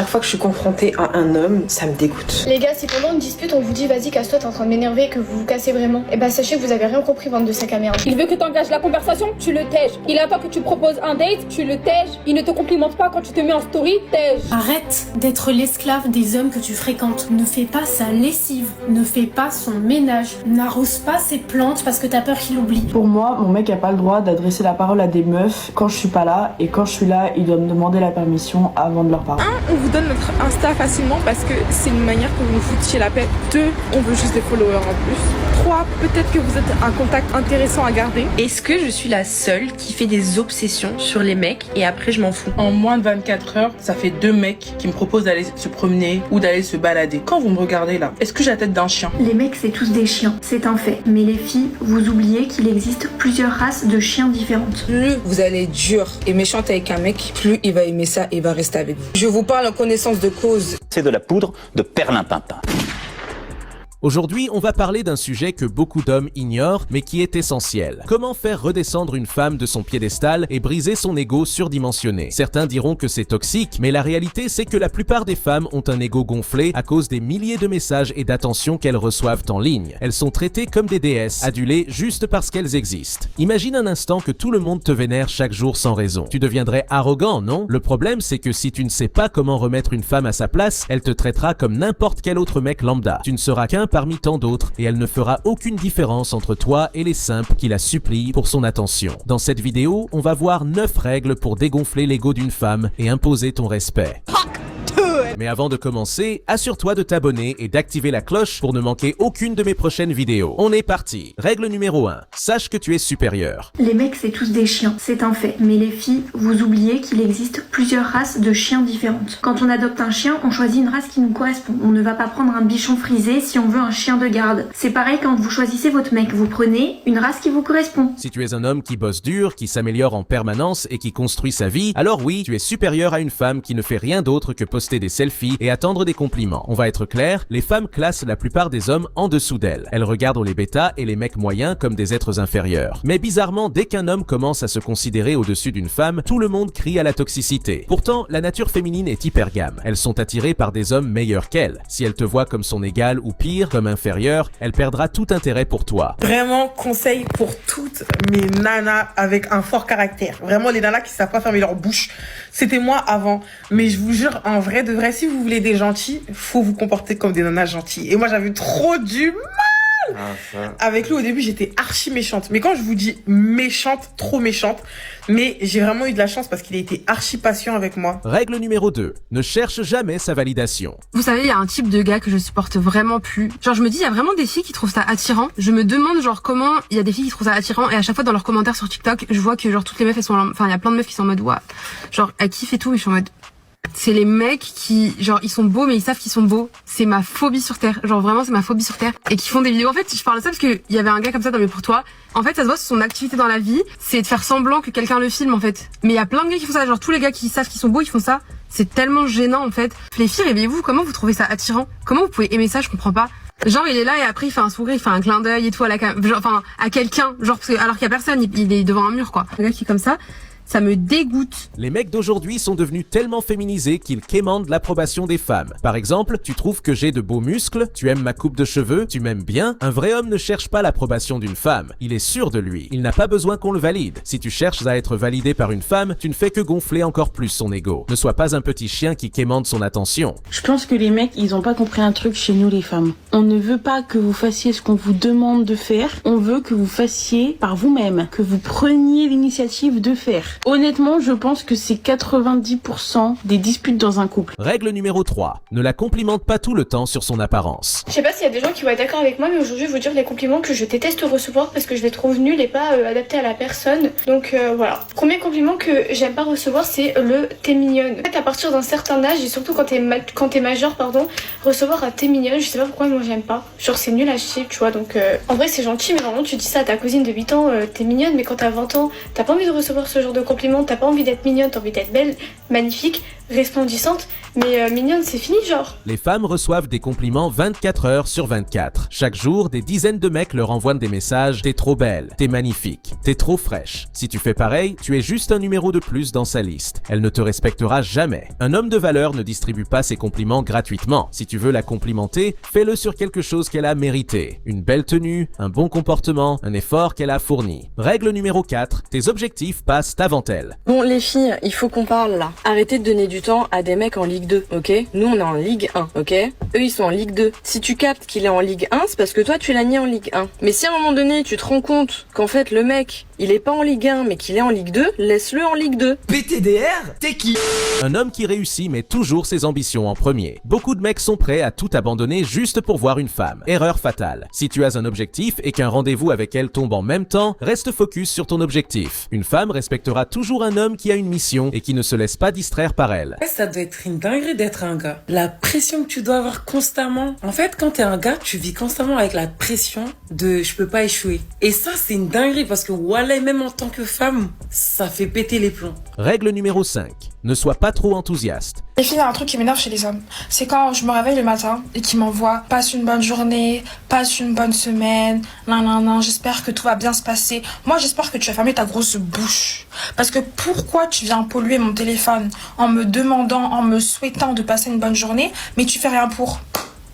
Chaque fois que je suis confrontée à un homme, ça me dégoûte. Les gars, si pendant une dispute on vous dit vas-y casse-toi, t'es en train de m'énerver et que vous vous cassez vraiment, et bah sachez que vous avez rien compris, bande de sac à merde. Il veut que t'engages la conversation, tu le tèges. Il attend que tu proposes un date, tu le tèges. Il ne te complimente pas quand tu te mets en story, tèges. Arrête d'être l'esclave des hommes que tu fréquentes. Ne fais pas sa lessive, ne fais pas son ménage, n'arrose pas ses plantes parce que t'as peur qu'il oublie. Pour moi, mon mec a pas le droit d'adresser la parole à des meufs quand je suis pas là, et quand je suis là, il doit me demander la permission avant de leur parler. 1, on vous donne notre Insta facilement parce que c'est une manière que vous nous foutiez la paix. 2, on veut juste des followers en plus. 3, peut-être que vous êtes un contact intéressant à garder. Est-ce que je suis la seule qui fait des obsessions sur les mecs et après je m'en fous? En moins de 24 heures, ça fait 2 mecs qui me proposent d'aller se promener ou d'aller se balader. Quand vous me regardez là, est-ce que j'ai la tête d'un chien? Les mecs, c'est tous des chiens, c'est un fait. Mais les filles, vous oubliez qu'il existe plusieurs races de chiens différentes. Plus vous allez être dur et méchante avec un mec, plus il va aimer ça et va rester avec vous. Je vous parle en connaissance de cause. C'est de la poudre de perlimpinpin. Aujourd'hui, on va parler d'un sujet que beaucoup d'hommes ignorent, mais qui est essentiel. Comment faire redescendre une femme de son piédestal et briser son ego surdimensionné? Certains diront que c'est toxique, mais la réalité c'est que la plupart des femmes ont un ego gonflé à cause des milliers de messages et d'attention qu'elles reçoivent en ligne. Elles sont traitées comme des déesses, adulées juste parce qu'elles existent. Imagine un instant que tout le monde te vénère chaque jour sans raison. Tu deviendrais arrogant, non? Le problème c'est que si tu ne sais pas comment remettre une femme à sa place, elle te traitera comme n'importe quel autre mec lambda. Tu ne seras qu'un parmi tant d'autres et elle ne fera aucune différence entre toi et les simples qui la supplient pour son attention. Dans cette vidéo, on va voir 9 règles pour dégonfler l'ego d'une femme et imposer ton respect. Mais avant de commencer, assure-toi de t'abonner et d'activer la cloche pour ne manquer aucune de mes prochaines vidéos. On est parti. Règle numéro 1. Sache que tu es supérieur. Les mecs, c'est tous des chiens, c'est un fait. Mais les filles, vous oubliez qu'il existe plusieurs races de chiens différentes. Quand on adopte un chien, on choisit une race qui nous correspond. On ne va pas prendre un bichon frisé si on veut un chien de garde. C'est pareil quand vous choisissez votre mec, vous prenez une race qui vous correspond. Si tu es un homme qui bosse dur, qui s'améliore en permanence et qui construit sa vie, alors oui, tu es supérieur à une femme qui ne fait rien d'autre que poster des selfies et attendre des compliments. On va être clair, les femmes classent la plupart des hommes en dessous d'elles. Elles regardent les bêtas et les mecs moyens comme des êtres inférieurs. Mais bizarrement, dès qu'un homme commence à se considérer au-dessus d'une femme, tout le monde crie à la toxicité. Pourtant, la nature féminine est hypergame. Elles sont attirées par des hommes meilleurs qu'elles. Si elle te voit comme son égal ou pire, comme inférieur, elle perdra tout intérêt pour toi. Vraiment, conseil pour toutes mes nanas avec un fort caractère. Vraiment, les nanas qui savent pas fermer leur bouche. C'était moi avant. Mais je vous jure, en vrai de vrai, si vous voulez des gentils, faut vous comporter comme des nanas gentilles. Et moi, j'avais trop du mal. Avec lui, au début, j'étais archi méchante. Mais quand je vous dis méchante, trop méchante, mais j'ai vraiment eu de la chance parce qu'il a été archi patient avec moi. Règle numéro 2. Ne cherche jamais sa validation. Vous savez, il y a un type de gars que je supporte vraiment plus. Genre, je me dis, il y a vraiment des filles qui trouvent ça attirant. Je me demande, genre, comment il y a des filles qui trouvent ça attirant. Et à chaque fois, dans leurs commentaires sur TikTok, je vois que, genre, toutes les meufs, elles sont, enfin, il y a plein de meufs qui sont en mode, ouah. Genre, elles kiffent et tout, mais je suis en mode, c'est les mecs qui, genre, ils sont beaux, mais ils savent qu'ils sont beaux. C'est ma phobie sur Terre. Genre, vraiment, c'est ma phobie sur Terre. Et qui font des vidéos. En fait, je parle de ça parce que il y avait un gars comme ça dans mes pour toi. En fait, ça se voit sur son activité dans la vie. C'est de faire semblant que quelqu'un le filme, en fait. Mais il y a plein de gars qui font ça. Genre, tous les gars qui savent qu'ils sont beaux, ils font ça. C'est tellement gênant, en fait. Les filles, réveillez-vous. Comment vous trouvez ça attirant? Comment vous pouvez aimer ça? Je comprends pas. Genre, il est là et après, il fait un sourire, il fait un clin d'œil et tout à la genre, enfin, à quelqu'un. Genre, parce que, alors qu'il y a personne, il est devant un mur, quoi. Un gars qui est comme ça. Ça me dégoûte. Les mecs d'aujourd'hui sont devenus tellement féminisés qu'ils quémandent l'approbation des femmes. Par exemple, tu trouves que j'ai de beaux muscles, tu aimes ma coupe de cheveux, tu m'aimes bien. Un vrai homme ne cherche pas l'approbation d'une femme. Il est sûr de lui. Il n'a pas besoin qu'on le valide. Si tu cherches à être validé par une femme, tu ne fais que gonfler encore plus son ego. Ne sois pas un petit chien qui quémande son attention. Je pense que les mecs, ils ont pas compris un truc chez nous les femmes. On ne veut pas que vous fassiez ce qu'on vous demande de faire. On veut que vous fassiez par vous-même, que vous preniez l'initiative de faire. Honnêtement, je pense que c'est 90% des disputes dans un couple. Règle numéro 3. Ne la complimente pas tout le temps sur son apparence. Je sais pas s'il y a des gens qui vont être d'accord avec moi, mais aujourd'hui, je vais vous dire les compliments que je déteste recevoir parce que je les trouve nuls et pas adaptés à la personne. Donc voilà. Premier compliment que j'aime pas recevoir, c'est le t'es mignonne. En fait, à partir d'un certain âge, et surtout quand t'es majeur, recevoir un t'es mignonne, je sais pas pourquoi moi j'aime pas. Genre c'est nul à chier, tu vois. Donc en vrai, c'est gentil, mais vraiment, tu dis ça à ta cousine de 8 ans, t'es mignonne, mais quand t'as 20 ans, t'as pas envie de recevoir ce genre de compliment, t'as pas envie d'être mignonne, t'as envie d'être belle, magnifique, resplendissante, mais mignonne c'est fini genre. Les femmes reçoivent des compliments 24 heures sur 24. Chaque jour, des dizaines de mecs leur envoient des messages « T'es trop belle, t'es magnifique, t'es trop fraîche ». Si tu fais pareil, tu es juste un numéro de plus dans sa liste. Elle ne te respectera jamais. Un homme de valeur ne distribue pas ses compliments gratuitement. Si tu veux la complimenter, fais-le sur quelque chose qu'elle a mérité. Une belle tenue, un bon comportement, un effort qu'elle a fourni. Règle numéro 4, tes objectifs passent avant elle. Bon les filles, il faut qu'on parle là. Arrêtez de donner du temps à des mecs en Ligue 2, ok? Nous on est en Ligue 1, ok? Eux ils sont en Ligue 2. Si tu captes qu'il est en Ligue 1, c'est parce que toi tu l'as mis en Ligue 1. Mais si à un moment donné tu te rends compte qu'en fait le mec il est pas en Ligue 1 mais qu'il est en Ligue 2, laisse-le en Ligue 2. PTDR, t'es qui? Un homme qui réussit met toujours ses ambitions en premier. Beaucoup de mecs sont prêts à tout abandonner juste pour voir une femme. Erreur fatale. Si tu as un objectif et qu'un rendez-vous avec elle tombe en même temps, reste focus sur ton objectif. Une femme respectera toujours un homme qui a une mission et qui ne se laisse pas distraire par elle. Ça doit être une dinguerie d'être un gars. La pression que tu dois avoir constamment. En fait, quand t'es un gars, tu vis constamment avec la pression de je peux pas échouer. Et ça, c'est une dinguerie parce que voilà, même en tant que femme, ça fait péter les plombs. Règle numéro 5. Ne sois pas trop enthousiaste. Les filles, il y a un truc qui m'énerve chez les hommes. C'est quand je me réveille le matin et qu'ils m'envoient « Passe une bonne journée, passe une bonne semaine, nan, j'espère que tout va bien se passer. » Moi, j'espère que tu vas fermer ta grosse bouche. Parce que pourquoi tu viens polluer mon téléphone en me demandant, en me souhaitant de passer une bonne journée, mais tu fais rien pour?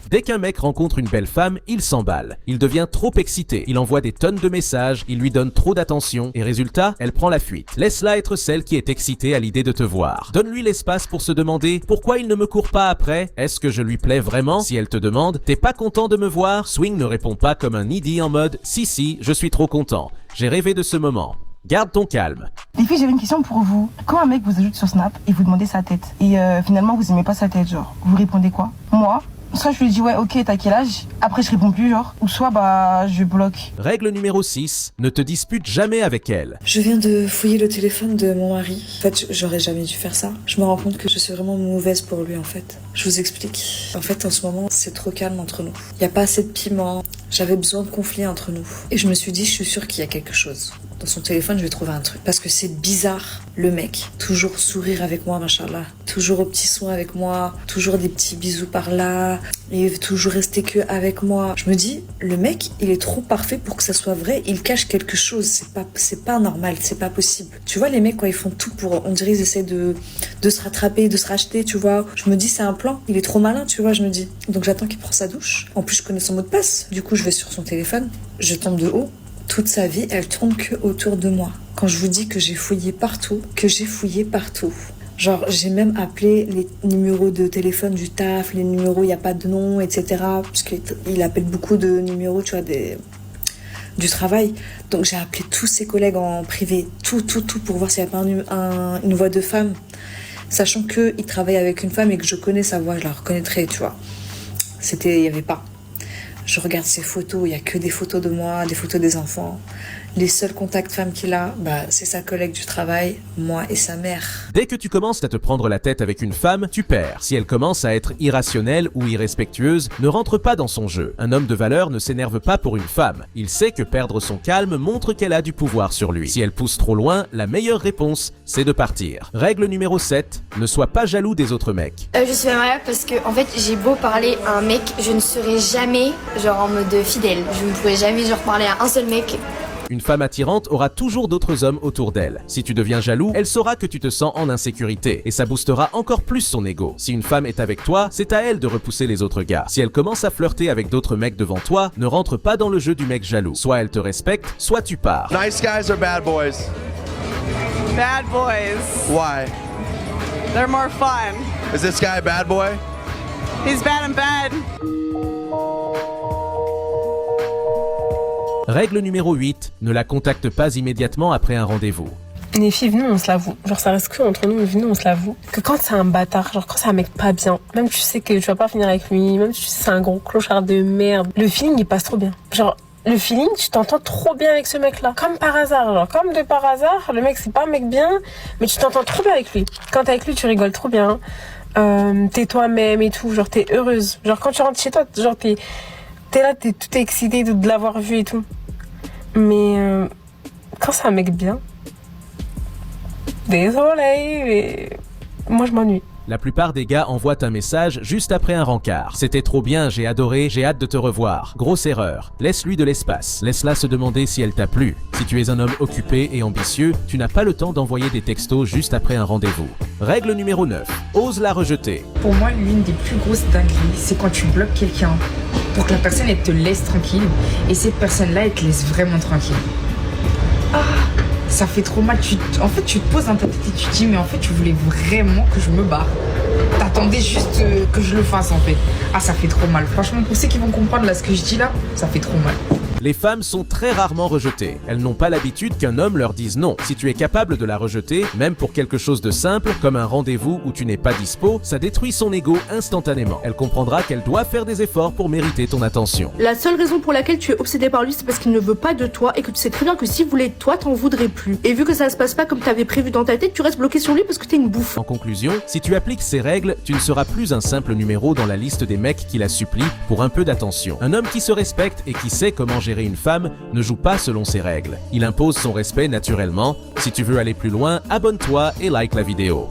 Dès qu'un mec rencontre une belle femme, il s'emballe. Il devient trop excité. Il envoie des tonnes de messages, il lui donne trop d'attention et résultat, elle prend la fuite. Laisse-la être celle qui est excitée à l'idée de te voir. Donne-lui l'espace pour se demander pourquoi il ne me court pas après. Est-ce que je lui plais vraiment? Si elle te demande t'es pas content de me voir, Swing ne répond pas comme un needy en mode si, je suis trop content. J'ai rêvé de ce moment. Garde ton calme. Les filles, j'avais une question pour vous. Quand un mec vous ajoute sur Snap et vous demandez sa tête et finalement vous aimez pas sa tête, genre, vous répondez quoi? Moi, soit je lui dis ouais ok t'as quel âge, après je réponds plus genre, ou soit bah je bloque. Règle numéro 6, ne te dispute jamais avec elle. Je viens de fouiller le téléphone de mon mari. En fait j'aurais jamais dû faire ça. Je me rends compte que je suis vraiment mauvaise pour lui en fait. Je vous explique. En fait en ce moment c'est trop calme entre nous. Il n'y a pas assez de piment. J'avais besoin de conflit entre nous. Et je me suis dit je suis sûre qu'il y a quelque chose. Dans son téléphone, je vais trouver un truc. Parce que c'est bizarre, le mec. Toujours sourire avec moi, machallah. Toujours aux petits soins avec moi. Toujours des petits bisous par là. Et toujours rester que avec moi. Je me dis, le mec, il est trop parfait pour que ça soit vrai. Il cache quelque chose. C'est pas normal. C'est pas possible. Tu vois, les mecs, quand ils font tout pour... On dirait qu'ils essaient de se rattraper, de se racheter, tu vois. Je me dis, c'est un plan. Il est trop malin, tu vois, je me dis. Donc j'attends qu'il prenne sa douche. En plus, je connais son mot de passe. Du coup, je vais sur son téléphone. Je tombe de haut. Toute sa vie, elle tourne que autour de moi. Quand je vous dis que j'ai fouillé partout, Genre, j'ai même appelé les numéros de téléphone du taf, les numéros, il n'y a pas de nom, etc. Parce qu'il appelle beaucoup de numéros, tu vois, du travail. Donc, j'ai appelé tous ses collègues en privé, tout, pour voir s'il n'y a pas une voix de femme. Sachant qu'il travaille avec une femme et que je connais sa voix, je la reconnaîtrais, tu vois. Il n'y avait pas. Je regarde ses photos, il n'y a que des photos de moi, des photos des enfants. Les seuls contacts femmes qu'il a, c'est sa collègue du travail, moi et sa mère. Dès que tu commences à te prendre la tête avec une femme, tu perds. Si elle commence à être irrationnelle ou irrespectueuse, ne rentre pas dans son jeu. Un homme de valeur ne s'énerve pas pour une femme. Il sait que perdre son calme montre qu'elle a du pouvoir sur lui. Si elle pousse trop loin, la meilleure réponse, c'est de partir. Règle numéro 7, ne sois pas jaloux des autres mecs. Je suis pas mariée parce que, en fait, j'ai beau parler à un mec, je ne serai jamais, genre, en mode fidèle. Je ne pourrai jamais, genre, parler à un seul mec. Une femme attirante aura toujours d'autres hommes autour d'elle. Si tu deviens jaloux, elle saura que tu te sens en insécurité et ça boostera encore plus son ego. Si une femme est avec toi, c'est à elle de repousser les autres gars. Si elle commence à flirter avec d'autres mecs devant toi, ne rentre pas dans le jeu du mec jaloux. Soit elle te respecte, soit tu pars. Nice guys or bad boys? Bad boys. Why? They're more fun. Is this guy a bad boy? He's bad and bad. Règle numéro 8, ne la contacte pas immédiatement après un rendez-vous. Les filles, venez, on se l'avoue. Genre, ça reste que entre nous, mais venez, on se l'avoue. Que quand c'est un bâtard, genre, quand c'est un mec pas bien, même tu sais que tu vas pas finir avec lui, même tu sais que c'est un gros clochard de merde, le feeling, il passe trop bien. Genre, le feeling, tu t'entends trop bien avec ce mec-là. Comme par hasard, genre, comme de par hasard, le mec, c'est pas un mec bien, mais tu t'entends trop bien avec lui. Quand t'es avec lui, tu rigoles trop bien. T'es toi-même et tout, genre, t'es heureuse. Genre, quand tu rentres chez toi, genre, t'es là, t'es tout excité de l'avoir vu et tout. Mais quand c'est un mec bien, Désolée, mais moi je m'ennuie. La plupart des gars envoient un message juste après un rencard. C'était trop bien, j'ai adoré, j'ai hâte de te revoir. Grosse erreur. Laisse-lui de l'espace. Laisse-la se demander si elle t'a plu. Si tu es un homme occupé et ambitieux, tu n'as pas le temps d'envoyer des textos juste après un rendez-vous. Règle numéro 9. Ose la rejeter. Pour moi, l'une des plus grosses dingueries, c'est quand tu bloques quelqu'un pour que la personne elle te laisse tranquille et cette personne-là elle te laisse vraiment tranquille. Ah, ça fait trop mal. En fait, tu te poses dans ta tête et tu te dis mais en fait tu voulais vraiment que je me barre. T'attendais juste que je le fasse en fait. Ah, ça fait trop mal. Franchement, pour ceux qui vont comprendre là ce que je dis là, ça fait trop mal. Les femmes sont très rarement rejetées. Elles n'ont pas l'habitude qu'un homme leur dise non. Si tu es capable de la rejeter, même pour quelque chose de simple, comme un rendez-vous où tu n'es pas dispo, ça détruit son ego instantanément. Elle comprendra qu'elle doit faire des efforts pour mériter ton attention. La seule raison pour laquelle tu es obsédé par lui, c'est parce qu'il ne veut pas de toi et que tu sais très bien que s'il voulait de toi, t'en voudrais plus. Et vu que ça se passe pas comme t'avais prévu dans ta tête, tu restes bloqué sur lui parce que t'es une bouffe. En conclusion, si tu appliques ces règles, tu ne seras plus un simple numéro dans la liste des mecs qui la supplient pour un peu d'attention. Un homme qui se respecte et qui sait comment gérer une femme ne joue pas selon ses règles. Il impose son respect naturellement. Si tu veux aller plus loin, abonne-toi et like la vidéo.